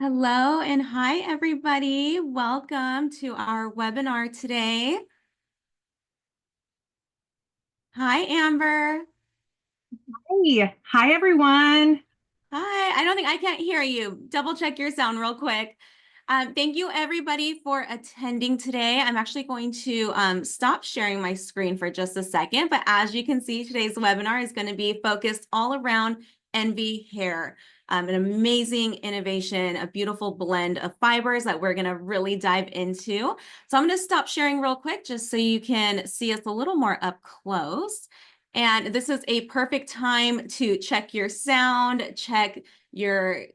Hello and hi, everybody. Welcome to our webinar today. Hi, Amber. Hey, hi everyone. Hi. I don't think I can't hear you. Double check your sound real quick. Thank you, everybody, for attending today. I'm actually going to stop sharing my screen for just a second. But as you can see, today's webinar is going to be focused all around EnvyHair. An amazing innovation, a beautiful blend of fibers that we're going to really dive into. So I'm going to stop sharing real quick just so you can see us a little more up close. And this is a perfect time to check your sound, check your,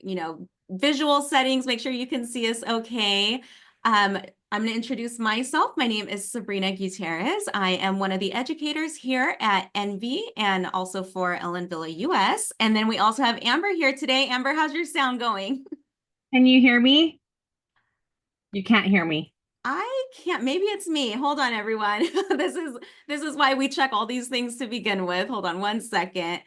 visual settings, make sure you can see us okay. I'm going to introduce myself. My name is Sabrina Gutierrez. I am one of the educators here at Envy and also for Ellen Villa US. And then we also have Amber here today. Amber, how's your sound going? Can you hear me? You can't hear me. I can't, maybe it's me. Hold on, everyone. This is why we check all these things to begin with. Hold on one second.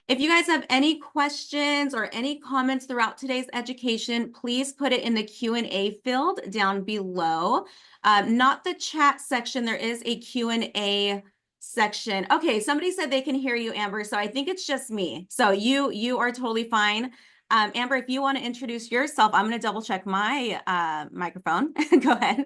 If you guys have any questions or any comments throughout today's education, please put it in the Q&A field down below. Not the chat section. There is a Q&A section. Okay, somebody said they can hear you, Amber, so I think it's just me. So you are totally fine. Amber, if you want to introduce yourself, I'm going to double check my microphone. Go ahead.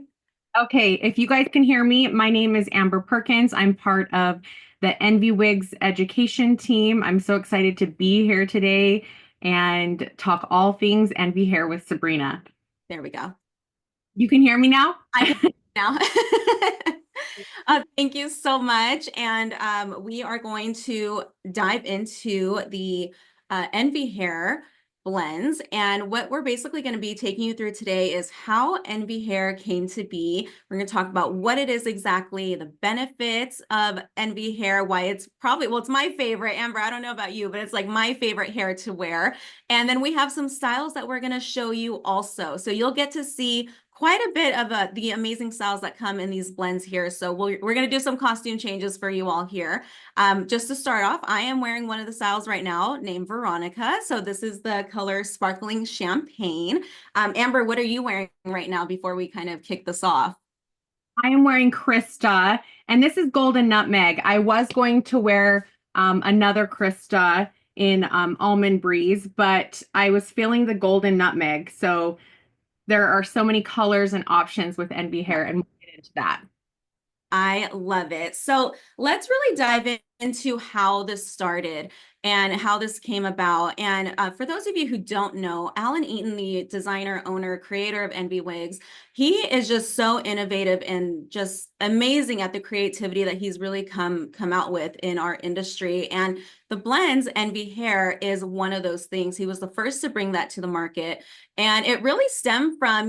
Okay, if you guys can hear me, my name is Amber Perkins. I'm part of the Envy Wigs education team. I'm so excited to be here today and talk all things Envy Hair with Sabrina. There we go. You can hear me now? I can now. Thank you so much. And we are going to dive into the EnvyHair blends. And what we're basically going to be taking you through today is how EnvyHair came to be. We're going to talk about what it is exactly, the benefits of EnvyHair, why it's probably, well, it's my favorite, Amber. I don't know about you, but it's like my favorite hair to wear. And then we have some styles that we're going to show you also. So you'll get to see quite a bit of the amazing styles that come in these blends here. So we're going to do some costume changes for you all here. Just to start off, I am wearing one of the styles right now named Veronica. So this is the color Sparkling Champagne. Amber, what are you wearing right now before we kind of kick this off? I am wearing Krista, and this is Golden Nutmeg. I was going to wear another Krista in Almond Breeze, but I was feeling the Golden Nutmeg. So there are so many colors and options with Envy Hair, and we'll get into that. I love it. So let's really dive into how this started and how this came about. And for those of you who don't know, Alan Eaton, the designer, owner, creator of Envy Wigs, he is just so innovative and just amazing at the creativity that he's really come out with in our industry. And the blends, EnvyHair, is one of those things. He was the first to bring that to the market. And it really stemmed from,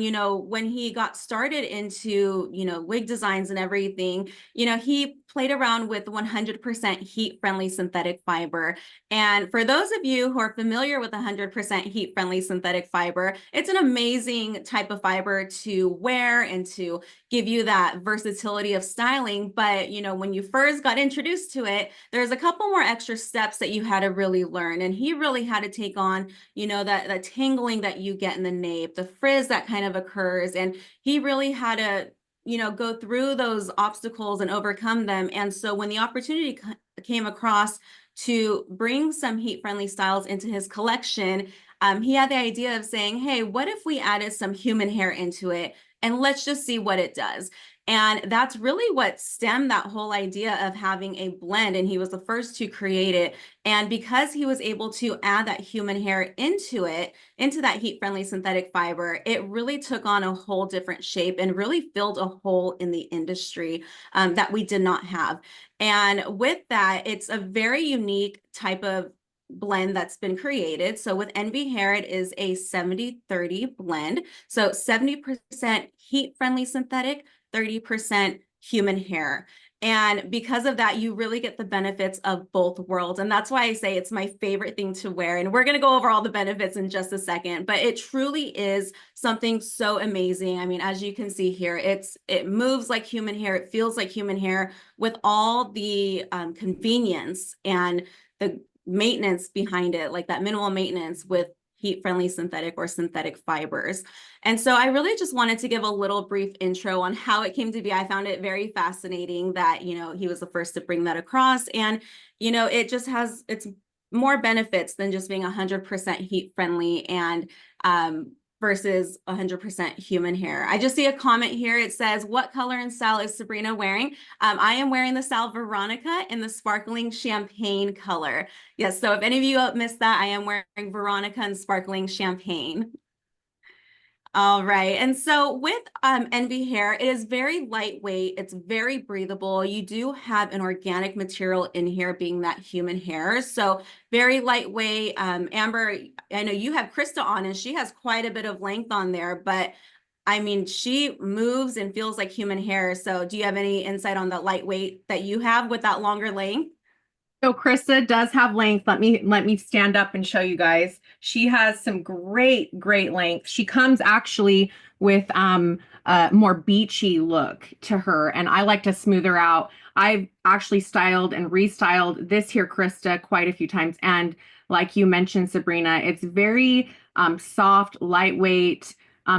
when he got started into, wig designs and everything, he played around with 100% heat-friendly synthetic fiber. And for those of you who are familiar with 100% heat-friendly synthetic fiber, it's an amazing type of fiber to wear and to give you that versatility of styling. But, when you first got introduced to it, there's a couple more extra steps that you had to really learn. And he really had to take on, that tangling that you get in the nape, the frizz that kind of occurs. And he really had to go through those obstacles and overcome them. And so when the opportunity came across to bring some heat-friendly styles into his collection, he had the idea of saying, hey, what if we added some human hair into it? And let's just see what it does. And that's really what stemmed that whole idea of having a blend. And he was the first to create it. And because he was able to add that human hair into it, into that heat-friendly synthetic fiber, it really took on a whole different shape and really filled a hole in the industry that we did not have. And with that, it's a very unique type of blend that's been created. So with EnvyHair, it is a 70-30 blend. So 70% heat-friendly synthetic, 30% human hair. And because of that, you really get the benefits of both worlds. And that's why I say it's my favorite thing to wear. And we're going to go over all the benefits in just a second, but it truly is something so amazing. I mean, as you can see here, it moves like human hair. It feels like human hair with all the convenience and the maintenance behind it, like that minimal maintenance with heat-friendly synthetic or synthetic fibers. And so I really just wanted to give a little brief intro on how it came to be. I found it very fascinating that, he was the first to bring that across. And, it just it's more benefits than just being 100% heat-friendly and versus 100% human hair. I just see a comment here. It says, what color and style is Sabrina wearing? I am wearing the style Veronica in the sparkling champagne color. Yes, so if any of you missed that, I am wearing Veronica in sparkling champagne. All right. And so with EnvyHair, it is very lightweight. It's very breathable. You do have an organic material in here being that human hair. So very lightweight. Amber, I know you have Krista on and she has quite a bit of length on there, but I mean, she moves and feels like human hair. So do you have any insight on the lightweight that you have with that longer length? So Krista does have length. Let me stand up and show you guys. She has some great length. She comes actually with a more beachy look to her, and I like to smooth her out. I've actually styled and restyled this here Krista quite a few times, and like you mentioned, Sabrina, it's very soft, lightweight.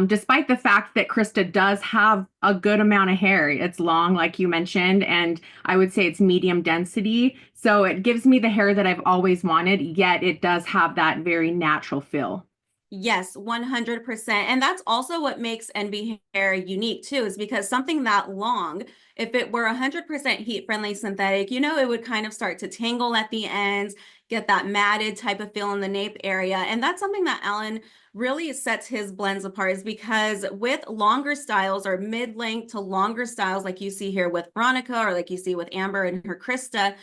Despite the fact that Krista does have a good amount of hair, it's long, like you mentioned, and I would say it's medium density. So it gives me the hair that I've always wanted, yet it does have that very natural feel. Yes, 100%. And that's also what makes EnvyHair unique too, is because something that long, if it were 100% heat-friendly synthetic, it would kind of start to tangle at the ends, get that matted type of feel in the nape area. And that's something that Alan really sets his blends apart, is because with longer styles or mid-length to longer styles, like you see here with Veronica or like you see with Amber and her Krista,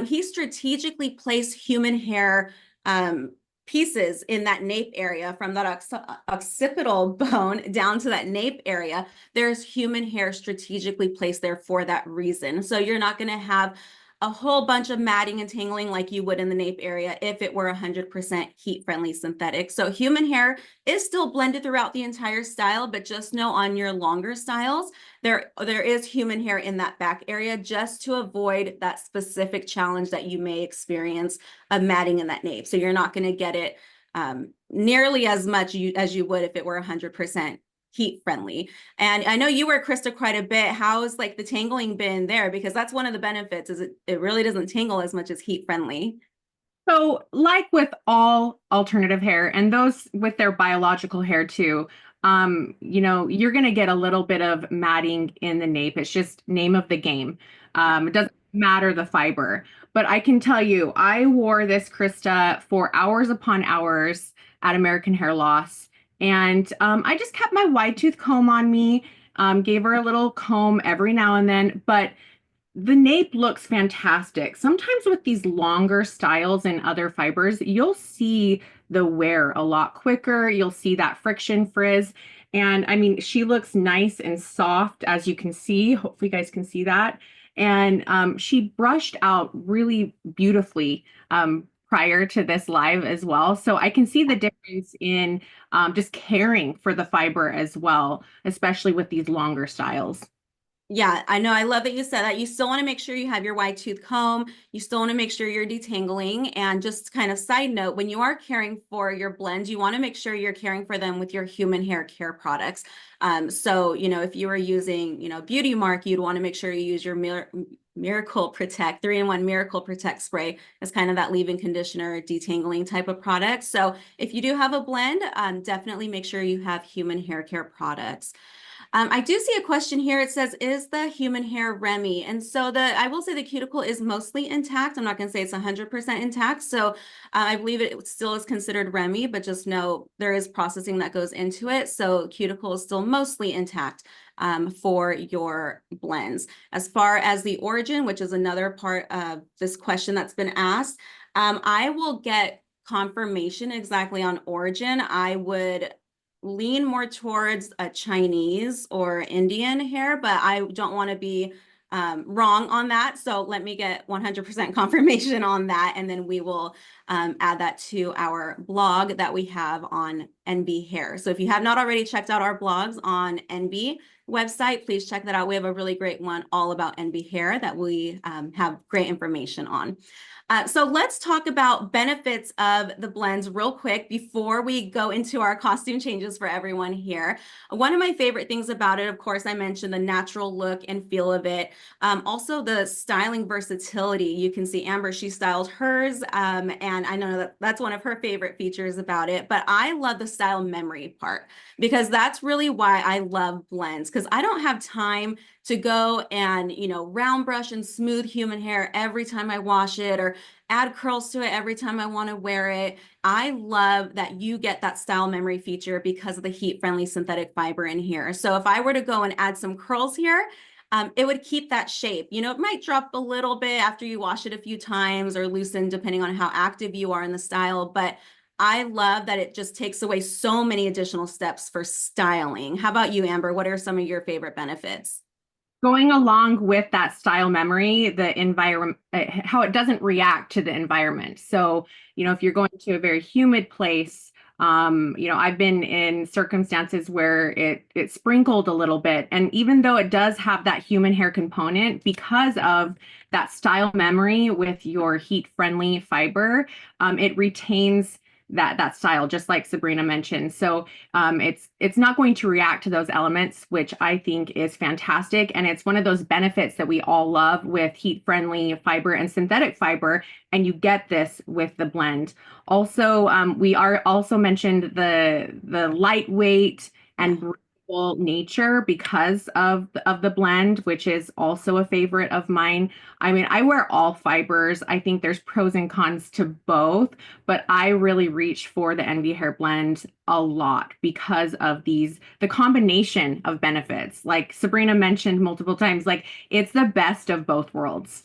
he strategically placed human hair pieces in that nape area, from that occipital bone down to that nape area. There's human hair strategically placed there for that reason. So you're not going to have a whole bunch of matting and tangling like you would in the nape area if it were 100% heat-friendly synthetic. So human hair is still blended throughout the entire style, but just know on your longer styles, there is human hair in that back area, just to avoid that specific challenge that you may experience of matting in that nape. So you're not going to get it nearly as much as you would if it were 100% heat friendly. And I know you wear Krista quite a bit. How's like the tangling been there? Because that's one of the benefits, is it really doesn't tangle as much as heat friendly. So, like with all alternative hair, and those with their biological hair too, you're going to get a little bit of matting in the nape. It's just name of the game. It doesn't matter the fiber. But I can tell you, I wore this Krista for hours upon hours at American Hair Loss. And I just kept my wide tooth comb on me, gave her a little comb every now and then. But the nape looks fantastic. Sometimes with these longer styles and other fibers, you'll see the wear a lot quicker. You'll see that friction frizz. And I mean, she looks nice and soft, as you can see. Hopefully you guys can see that. And she brushed out really beautifully prior to this live as well. So I can see the difference in just caring for the fiber as well, especially with these longer styles. Yeah, I know. I love that you said that. You still want to make sure you have your wide tooth comb. You still want to make sure you're detangling. And just kind of side note, when you are caring for your blends, you want to make sure you're caring for them with your human hair care products. So, if you were using, Beauty Mark, you'd want to make sure you use your Miracle Protect 3-in-1 Miracle Protect spray as kind of that leave-in conditioner detangling type of product. So if you do have a blend, definitely make sure you have human hair care products. I do see a question here. It says, is the human hair Remy? And so I will say the cuticle is mostly intact. I'm not going to say it's 100% intact. So I believe it still is considered Remy, but just know there is processing that goes into it. So cuticle is still mostly intact for your blends. As far as the origin, which is another part of this question that's been asked, I will get confirmation exactly on origin. I would lean more towards a Chinese or Indian hair, but I don't want to be wrong on that. So let me get 100% confirmation on that, and then we will add that to our blog that we have on Envy Hair. So if you have not already checked out our blogs on Envy website, please check that out. We have a really great one all about Envy Hair that we have great information on. So let's talk about benefits of the blends real quick before we go into our costume changes for everyone here. One of my favorite things about it, of course, I mentioned the natural look and feel of it. Also the styling versatility. You can see Amber, she styled hers, and I know that that's one of her favorite features about it, but I love the style memory part because that's really why I love blends, because I don't have time to go and, round brush and smooth human hair every time I wash it or add curls to it every time I want to wear it. I love that you get that style memory feature because of the heat-friendly synthetic fiber in here. So if I were to go and add some curls here, it would keep that shape. It might drop a little bit after you wash it a few times or loosen depending on how active you are in the style, but I love that it just takes away so many additional steps for styling. How about you, Amber? What are some of your favorite benefits? Going along with that style memory, the environment, how it doesn't react to the environment. So, if you're going to a very humid place, I've been in circumstances where it sprinkled a little bit. And even though it does have that human hair component, because of that style memory with your heat-friendly fiber, it retains that style, just like Sabrina mentioned. So it's not going to react to those elements, which I think is fantastic. And it's one of those benefits that we all love with heat-friendly fiber and synthetic fiber. And you get this with the blend. Also, we are also mentioned the lightweight and breathable nature because of the blend, which is also a favorite of mine. I mean, I wear all fibers. I think there's pros and cons to both, but I really reach for the EnvyHair blend a lot because of the combination of benefits. Like Sabrina mentioned multiple times, like it's the best of both worlds.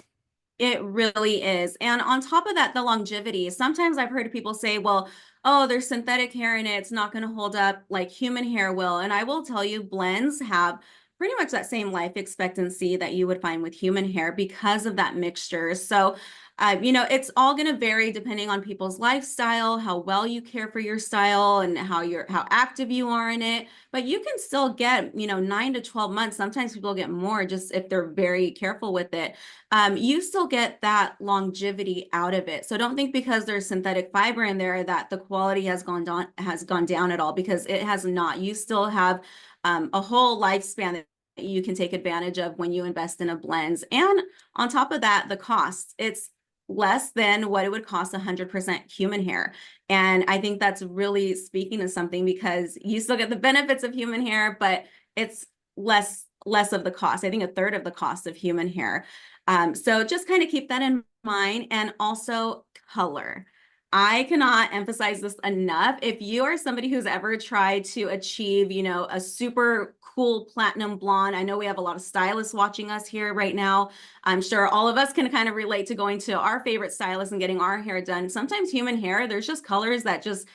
It really is. And on top of that, the longevity. Sometimes I've heard people say, well, oh, there's synthetic hair in it. It's not going to hold up like human hair will. And I will tell you, blends have pretty much that same life expectancy that you would find with human hair because of that mixture. So, it's all going to vary depending on people's lifestyle, how well you care for your style, and how active you are in it. But you can still get, 9 to 12 months. Sometimes people get more just if they're very careful with it. You still get that longevity out of it. So don't think because there's synthetic fiber in there that the quality has gone down at all, because it has not. You still have a whole lifespan that you can take advantage of when you invest in a blends. And on top of that, the cost, it's less than what it would cost 100% human hair. And I think that's really speaking to something, because you still get the benefits of human hair, but it's less of the cost. I think a third of the cost of human hair. So just kind of keep that in mind. And also color. I cannot emphasize this enough. If you are somebody who's ever tried to achieve, a super cool platinum blonde, I know we have a lot of stylists watching us here right now. I'm sure all of us can kind of relate to going to our favorite stylist and getting our hair done. Sometimes human hair, there's just colors that just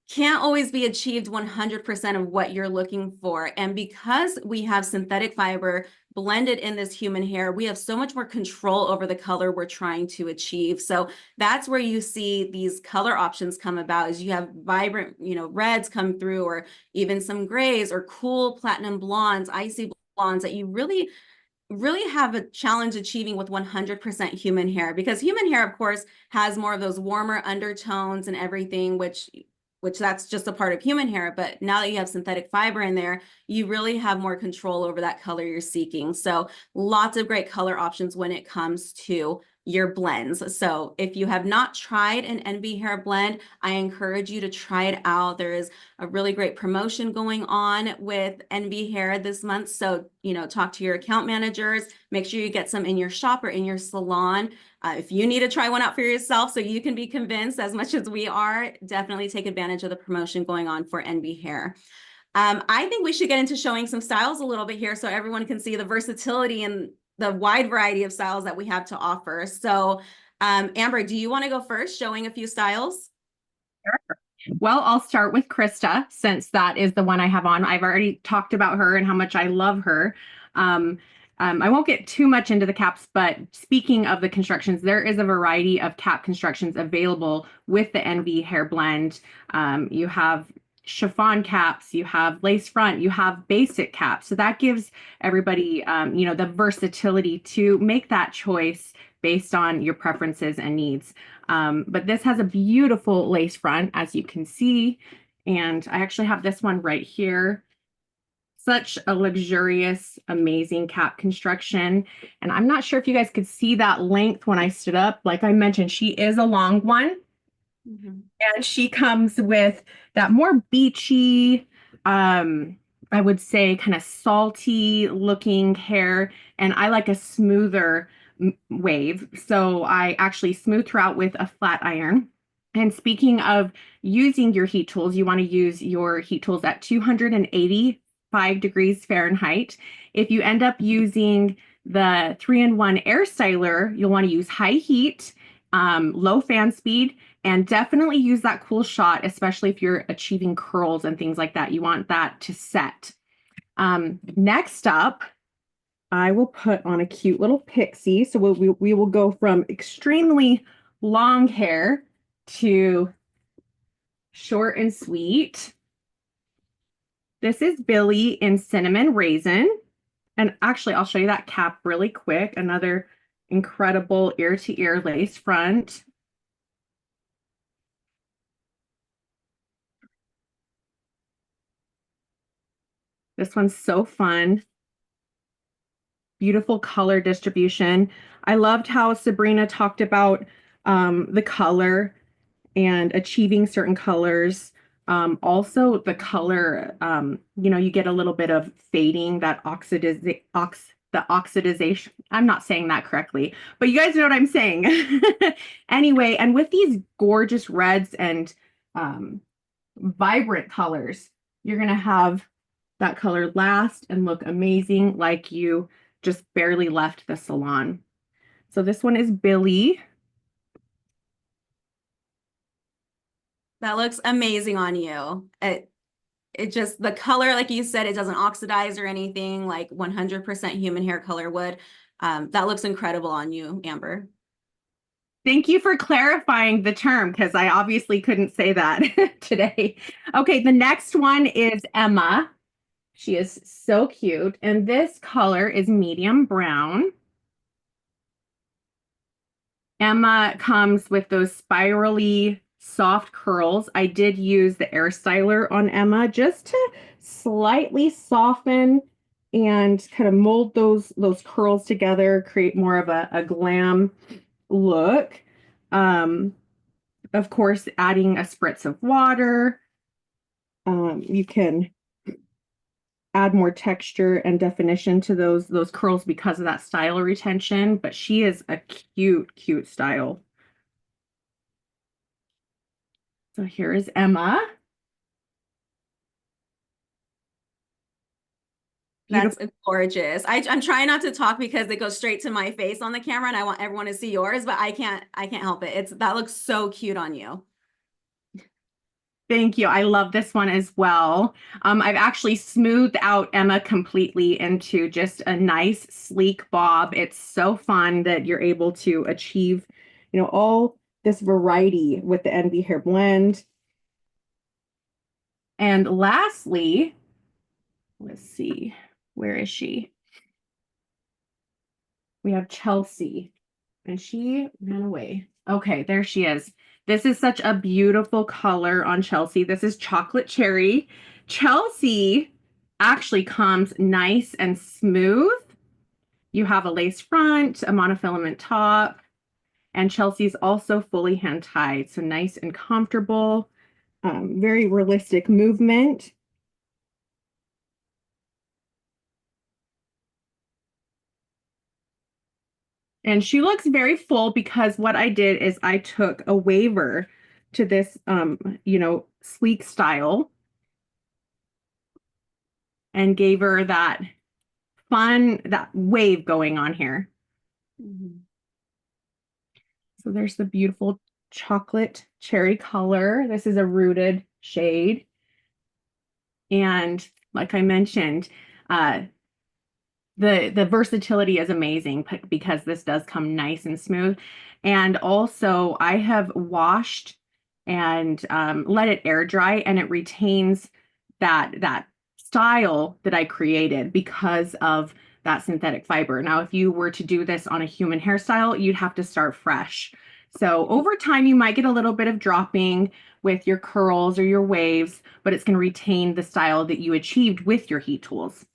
can't always be achieved 100% of what you're looking for. And because we have synthetic fiber blended in this human hair, we have so much more control over the color we're trying to achieve. So that's where you see these color options come about, is you have vibrant, reds come through, or even some grays or cool platinum blondes, icy blondes that you really have a challenge achieving with 100% human hair, because human hair, of course, has more of those warmer undertones and everything, which that's just a part of human hair. But now that you have synthetic fiber in there, you really have more control over that color you're seeking. So lots of great color options when it comes to your blends. So if you have not tried an EnvyHair blend, I encourage you to try it out. There is a really great promotion going on with EnvyHair this month. So, talk to your account managers, make sure you get some in your shop or in your salon. If you need to try one out for yourself so you can be convinced as much as we are, definitely take advantage of the promotion going on for EnvyHair. I think we should get into showing some styles a little bit here so everyone can see the versatility and the wide variety of styles that we have to offer. So, Amber, do you want to go first, showing a few styles? Sure. Well, I'll start with Krista, since that is the one I have on. I've already talked about her and how much I love her. I won't get too much into the caps, but speaking of the constructions, there is a variety of cap constructions available with the EnvyHair blend. You have chiffon caps, you have lace front, you have basic caps. So that gives everybody, the versatility to make that choice based on your preferences and needs. But this has a beautiful lace front, as you can see. And I actually have this one right here. Such a luxurious, amazing cap construction. And I'm not sure if you guys could see that length when I stood up. Like I mentioned, she is a long one. And she comes with that more beachy, I would say kind of salty looking hair. And I like a smoother wave. So I actually smooth her out with a flat iron. And speaking of using your heat tools, you want to use your heat tools at 285 degrees Fahrenheit. If you end up using the 3-in-1 air styler, you'll want to use high heat, low fan speed, and definitely use that cool shot, especially if you're achieving curls and things like that. You want that to set. Next up, I will put on a cute little pixie. So we will go from extremely long hair to short and sweet. This is Billy in Cinnamon Raisin. And actually, I'll show you that cap really quick. Another incredible ear-to-ear lace front. This one's so fun. Beautiful color distribution. I loved how Sabrina talked about the color and achieving certain colors. Also the color, you get a little bit of fading, that the oxidization. I'm not saying that correctly, but you guys know what I'm saying. Anyway, and with these gorgeous reds and vibrant colors, you're going to have that color last and look amazing, like you just barely left the salon. So this one is Billy. That looks amazing on you. It just, the color, like you said, it doesn't oxidize or anything like 100% human hair color would. That looks incredible on you, Amber. Thank you for clarifying the term, because I obviously couldn't say that today. Okay, the next one is Emma. She is so cute. And this color is medium brown. Emma comes with those spirally soft curls. I did use the air styler on Emma just to slightly soften and kind of mold those curls together, create more of a glam look. Of course, adding a spritz of water. You can add more texture and definition to those curls because of that style retention, but she is a cute style. So here is Emma. That's gorgeous. I'm trying not to talk because it goes straight to my face on the camera and I want everyone to see yours, but I can't help it. That looks so cute on you. Thank you. I love this one as well. I've actually smoothed out Emma completely into just a nice sleek bob. It's so fun that you're able to achieve, all this variety with the EnvyHair blend. And lastly, let's see, where is she? We have Chelsea, and she ran away. Okay, there she is. This is such a beautiful color on Chelsea. This is chocolate cherry. Chelsea actually comes nice and smooth. You have a lace front, a monofilament top, and Chelsea's also fully hand tied. So nice and comfortable, very realistic movement. And she looks very full because what I did is I took a waver to this, sleek style and gave her that wave going on here. So there's the beautiful chocolate cherry color. This is a rooted shade. And like I mentioned, the versatility is amazing because this does come nice and smooth. And also I have washed and let it air dry, and it retains that style that I created because of that synthetic fiber. Now, if you were to do this on a human hairstyle, you'd have to start fresh. So over time, you might get a little bit of dropping with your curls or your waves, but it's going to retain the style that you achieved with your heat tools.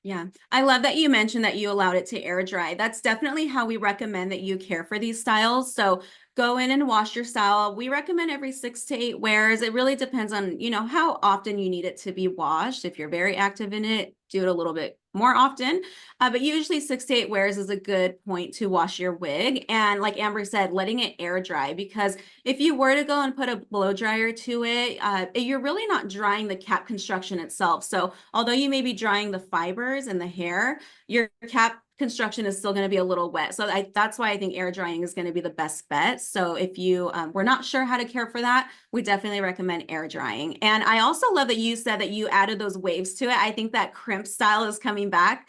Yeah, I love that you mentioned that you allowed it to air dry. That's definitely how we recommend that you care for these styles. So go in and wash your style. We recommend every 6 to 8 wears. It really depends on, how often you need it to be washed. If you're very active in it, do it a little bit more often. But usually 6 to 8 wears is a good point to wash your wig. And like Amber said, letting it air dry, because if you were to go and put a blow dryer to it, you're really not drying the cap construction itself. So although you may be drying the fibers and the hair, your cap construction is still going to be a little wet. So that's why I think air drying is going to be the best bet. So if you were not sure how to care for that, we definitely recommend air drying. And I also love that you said that you added those waves to it. I think that crimp style is coming back,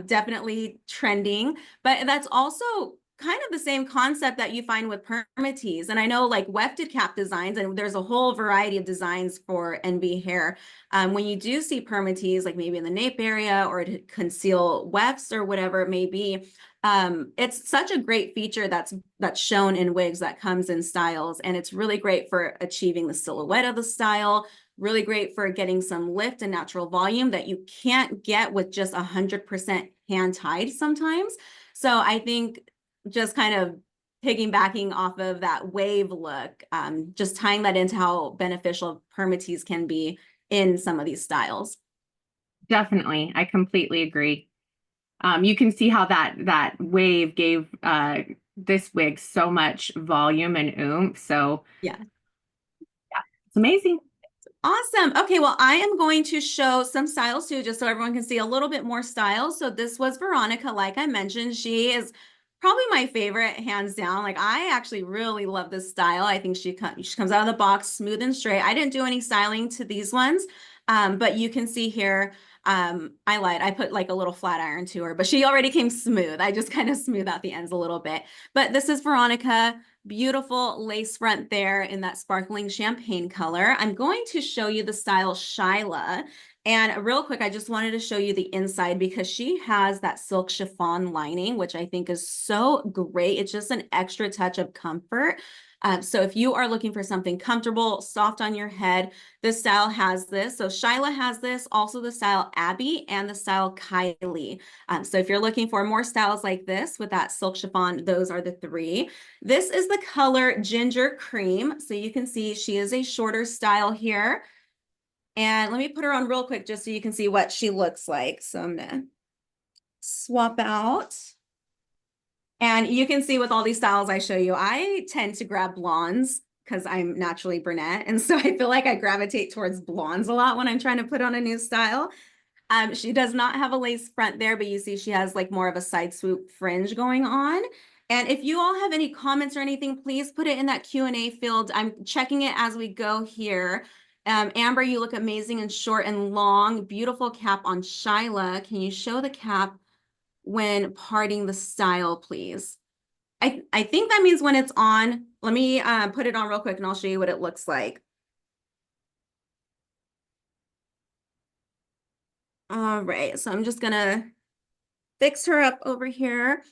definitely trending, but that's also kind of the same concept that you find with permatease. And I know like wefted cap designs, and there's a whole variety of designs for EnvyHair. When you do see permatease, like maybe in the nape area or to conceal wefts or whatever it may be, it's such a great feature that's shown in wigs that comes in styles. And it's really great for achieving the silhouette of the style, really great for getting some lift and natural volume that you can't get with just 100% hand tied sometimes. So I think just kind of piggybacking off of that wave look, just tying that into how beneficial permatease can be in some of these styles. Definitely. I completely agree. You can see how that wave gave this wig so much volume and oomph. So Yeah. yeah, it's amazing. Awesome. Okay, well, I am going to show some styles too, just so everyone can see a little bit more styles. So this was Veronica, like I mentioned. She is probably my favorite, hands down. Like I actually really love this style. I think she comes out of the box smooth and straight. I didn't do any styling to these ones, but you can see here, I lied. I put like a little flat iron to her, but she already came smooth. I just kind of smooth out the ends a little bit. But this is Veronica. Beautiful lace front there in that sparkling champagne color. I'm going to show you the style Shyla. And real quick, I just wanted to show you the inside because she has that silk chiffon lining, which I think is so great. It's just an extra touch of comfort. So if you are looking for something comfortable, soft on your head, this style has this. So Shyla has this, also the style Abby and the style Kylie. So if you're looking for more styles like this with that silk chiffon, those are the three. This is the color Ginger Cream. So you can see she is a shorter style here. And let me put her on real quick just so you can see what she looks like. So I'm gonna swap out. And you can see with all these styles I show you, I tend to grab blondes because I'm naturally brunette. And so I feel like I gravitate towards blondes a lot when I'm trying to put on a new style. She does not have a lace front there, but you see she has like more of a side swoop fringe going on. And if you all have any comments or anything, please put it in that Q&A field. I'm checking it as we go here. Amber, you look amazing and short and long. Beautiful cap on Shyla. Can you show the cap when parting the style, please? I think that means when it's on. Let me put it on real quick and I'll show you what it looks like. All right, so I'm just gonna fix her up over here.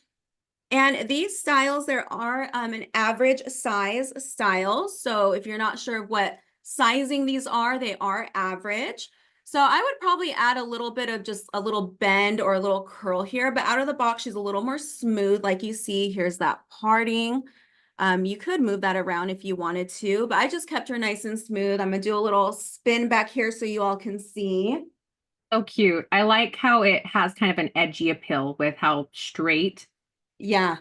And these styles, there are an average size style. So if you're not sure what sizing these are, they are average. So I would probably add a little bit of just a little bend or a little curl here, but out of the box, she's a little more smooth. Like you see, here's that parting. You could move that around if you wanted to, but I just kept her nice and smooth. I'm gonna do a little spin back here so you all can see. So cute. I like how it has kind of an edgy appeal with how straight Yeah.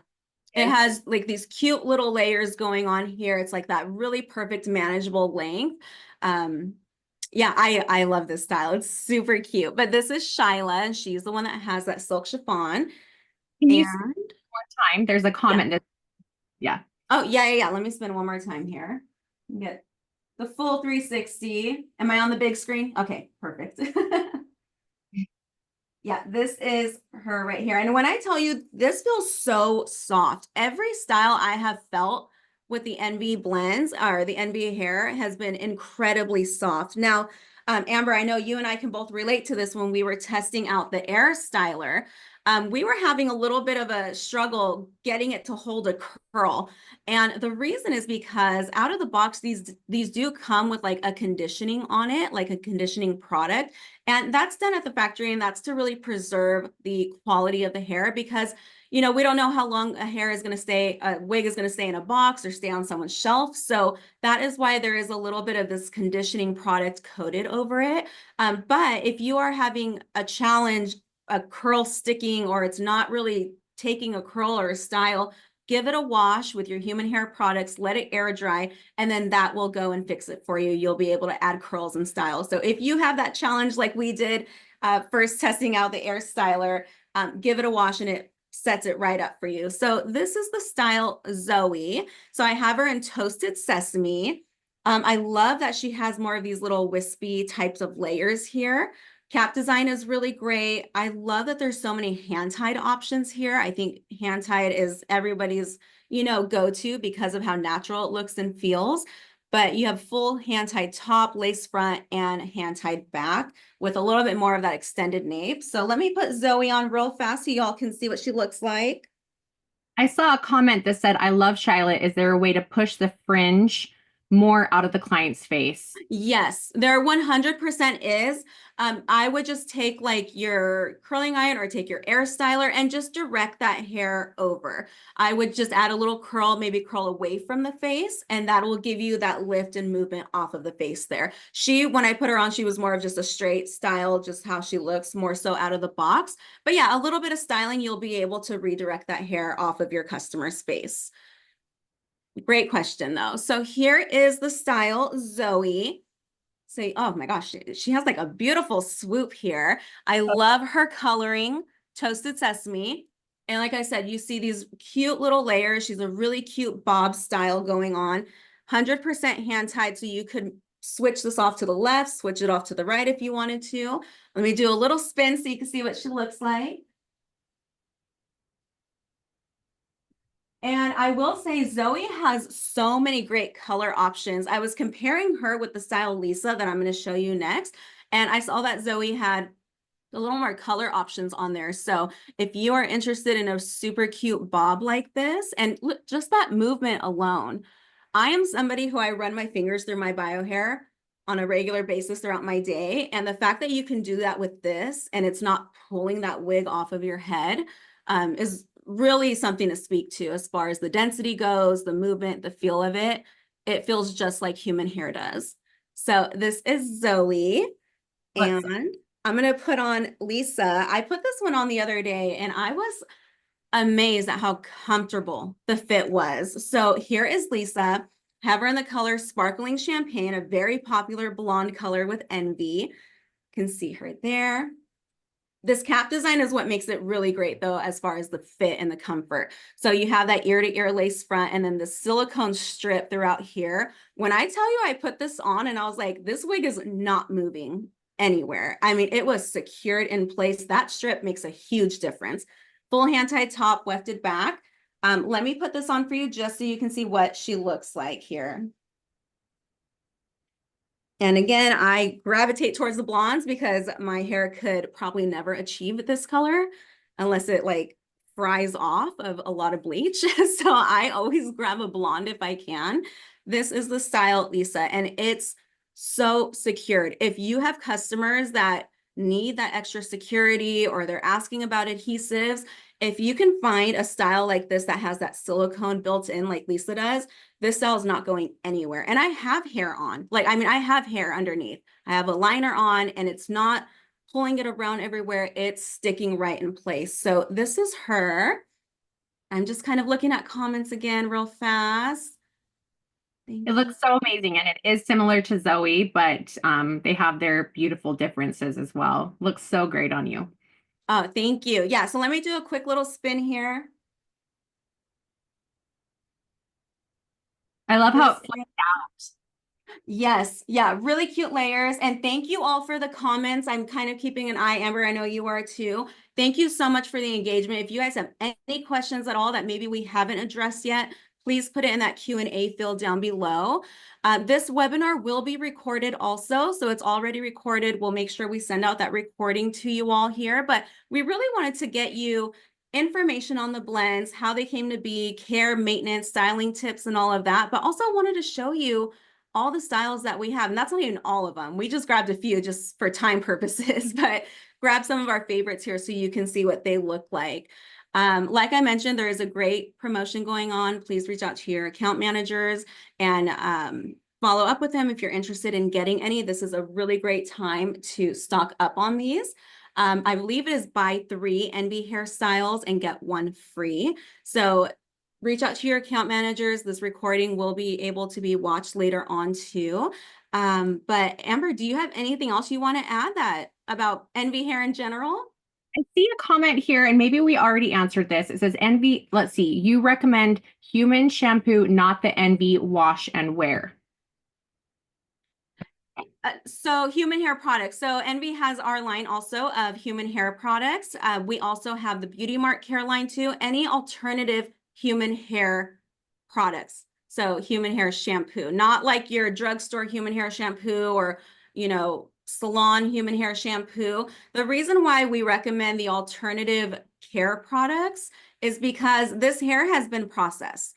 it It is. has like these cute little layers going on here. It's like that really perfect manageable length. Um, yeah, I love this style. It's super cute. But this is Shyla, and she's the one that has that silk chiffon. Can you spend And more time? There's a yeah. comment that, yeah. Oh, yeah. Let me spin one more time here. Get the full 360. Am I on the big screen? Okay, perfect. Yeah, this is her right here. And when I tell you, this feels so soft. Every style I have felt with the Envy blends or the Envy hair has been incredibly soft. Now, Amber, I know you and I can both relate to this when we were testing out the air styler. We were having a little bit of a struggle getting it to hold a curl. And the reason is because out of the box, these do come with like a conditioning on it, like a conditioning product. And that's done at the factory, and that's to really preserve the quality of the hair because we don't know how long a wig is going to stay in a box or stay on someone's shelf. So that is why there is a little bit of this conditioning product coated over it. But if you are having a challenge, a curl sticking, or it's not really taking a curl or a style, give it a wash with your human hair products, let it air dry, and then that will go and fix it for you. You'll be able to add curls and style. So if you have that challenge like we did first testing out the air styler, give it a wash and it sets it right up for you. So this is the style Zoe. So I have her in toasted sesame. I love that she has more of these little wispy types of layers here. Cap design is really great. I love that there's so many hand-tied options here. I think hand-tied is everybody's, go-to because of how natural it looks and feels. But you have full hand-tied top, lace front, and hand-tied back with a little bit more of that extended nape. So let me put Zoe on real fast so y'all can see what she looks like. I saw a comment that said, I love Charlotte. Is there a way to push the fringe more out of the client's face? Yes, there 100% is. I would just take like your curling iron or take your air styler and just direct that hair over. I would just add a little curl, maybe curl away from the face, and that will give you that lift and movement off of the face there. When I put her on, she was more of just a straight style, just how she looks, more so out of the box. But yeah, a little bit of styling, you'll be able to redirect that hair off of your customer's face. Great question, though. So here is the style Zoe. So, oh my gosh, she has like a beautiful swoop here. I love her coloring, toasted sesame. And like I said, you see these cute little layers. She's a really cute bob style going on. 100% hand tied, so you could switch this off to the left, switch it off to the right if you wanted to. Let me do a little spin so you can see what she looks like. And I will say Zoe has so many great color options. I was comparing her with the style Lisa that I'm going to show you next. And I saw that Zoe had a little more color options on there. So if you are interested in a super cute bob like this, and look, just that movement alone, I am somebody who I run my fingers through my bio hair on a regular basis throughout my day. And the fact that you can do that with this and it's not pulling that wig off of your head is really something to speak to as far as the density goes, the movement, the feel of it. It feels just like human hair does. So this is Zoe. And I'm going to put on Lisa. I put this one on the other day and I was amazed at how comfortable the fit was. So here is Lisa. Have her in the color Sparkling Champagne, a very popular blonde color with Envy. You can see her there. This cap design is what makes it really great though, as far as the fit and the comfort. So you have that ear to ear lace front and then the silicone strip throughout here. When I tell you I put this on and I was like, this wig is not moving anywhere. I mean, it was secured in place. That strip makes a huge difference. Full hand tied top, wefted back. Let me put this on for you just so you can see what she looks like here. And again, I gravitate towards the blondes because my hair could probably never achieve this color unless it like fries off of a lot of bleach. So I always grab a blonde if I can. This is the style Lisa, and it's so secured. If you have customers that need that extra security or they're asking about adhesives, if you can find a style like this that has that silicone built in like Lisa does, this style is not going anywhere. And I have hair on. I have hair underneath. I have a liner on and it's not pulling it around everywhere. It's sticking right in place. So this is her. I'm just kind of looking at comments again real fast. It looks so amazing, and it is similar to Zoe, but they have their beautiful differences as well. Looks so great on you. Oh, thank you. Yeah, so let me do a quick little spin here. I love how it flips out. Yes, yeah, really cute layers. And thank you all for the comments. I'm kind of keeping an eye, Amber. I know you are too. Thank you so much for the engagement. If you guys have any questions at all that maybe we haven't addressed yet, please put it in that Q&A field down below. This webinar will be recorded also, so it's already recorded. We'll make sure we send out that recording to you all here, but we really wanted to get you information on the blends, how they came to be, care, maintenance, styling tips, and all of that, but also wanted to show you all the styles that we have. And that's not even all of them. We just grabbed a few just for time purposes, but grab some of our favorites here so you can see what they look like. Like I mentioned, there is a great promotion going on. Please reach out to your account managers and follow up with them if you're interested in getting any. This is a really great time to stock up on these. I believe it is buy 3 EnvyHair styles and get 1 free. So reach out to your account managers. This recording will be able to be watched later on too. But Amber, do you have anything else you want to add about EnvyHair in general? I see a comment here, and maybe we already answered this. It says Envy, let's see, you recommend human shampoo, not the Envy wash and wear. So human hair products. So Envy has our line also of human hair products. We also have the Beauty Mart Care line too. Any alternative human hair products. So human hair shampoo, not like your drugstore human hair shampoo or, salon human hair shampoo. The reason why we recommend the alternative care products is because this hair has been processed.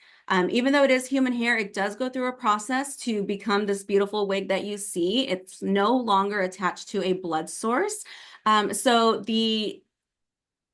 Even though it is human hair, it does go through a process to become this beautiful wig that you see. It's no longer attached to a blood source. So the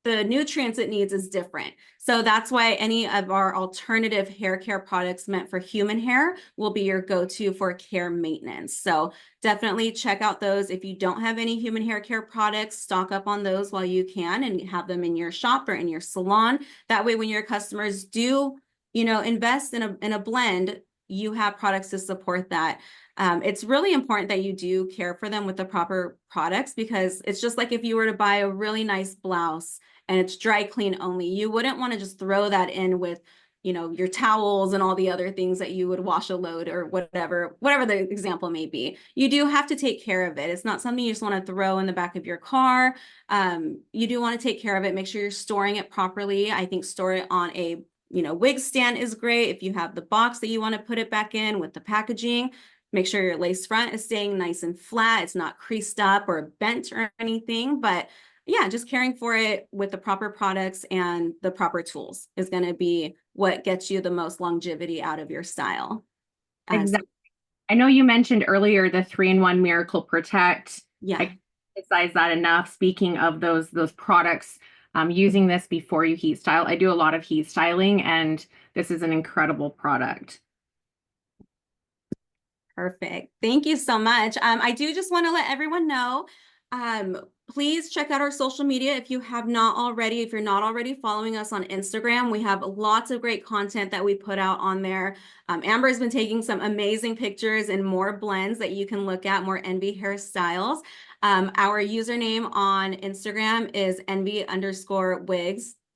nutrients it needs is different. So that's why any of our alternative hair care products meant for human hair will be your go-to for care maintenance. So definitely check out those. If you don't have any human hair care products, stock up on those while you can and have them in your shop or in your salon. That way, when your customers do, invest in a blend, you have products to support that. It's really important that you do care for them with the proper products, because it's just like if you were to buy a really nice blouse and it's dry clean only, you wouldn't want to just throw that in with, your towels and all the other things that you would wash a load or whatever the example may be. You do have to take care of it. It's not something you just want to throw in the back of your car. You do want to take care of it. Make sure you're storing it properly. I think store it on a wig stand is great. If you have the box that you want to put it back in with the packaging, make sure your lace front is staying nice and flat. It's not creased up or bent or anything, but yeah, just caring for it with the proper products and the proper tools is going to be what gets you the most longevity out of your style. Exactly. I know you mentioned earlier the 3-in-1 Miracle Protect. Yeah. I can't emphasize that enough. Speaking of those products, using this before you heat style. I do a lot of heat styling, and this is an incredible product. Perfect. Thank you so much. I do just want to let everyone know, please check out our social media if you have not already. If you're not already following us on Instagram, we have lots of great content that we put out on there. Amber has been taking some amazing pictures and more blends that you can look at, more EnvyHair styles. Our username on Instagram is envy_wigs.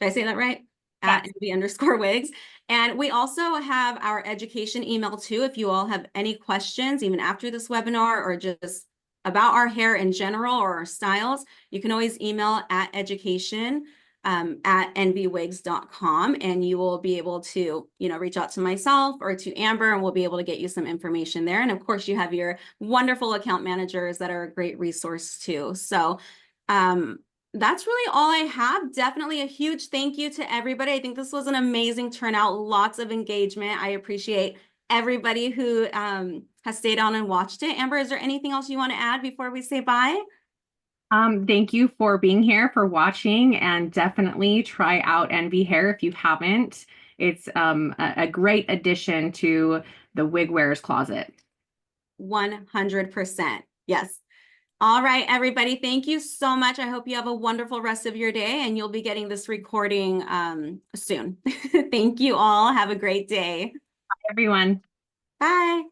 Did I say that right? At envy_wigs. And we also have our education email too. If you all have any questions, even after this webinar or just about our hair in general or our styles, you can always email at education at envywigs.com, and you will be able to, reach out to myself or to Amber, and we'll be able to get you some information there. And of course, you have your wonderful account managers that are a great resource too. So that's really all I have. Definitely a huge thank you to everybody. I think this was an amazing turnout, lots of engagement. I appreciate everybody who has stayed on and watched it. Amber, is there anything else you want to add before we say bye? Thank you for being here, for watching, and definitely try out EnvyHair if you haven't. It's a great addition to the wig wearer's closet. 100%. Yes. All right, everybody. Thank you so much. I hope you have a wonderful rest of your day, and you'll be getting this recording soon. Thank you all. Have a great day. Bye, everyone. Bye.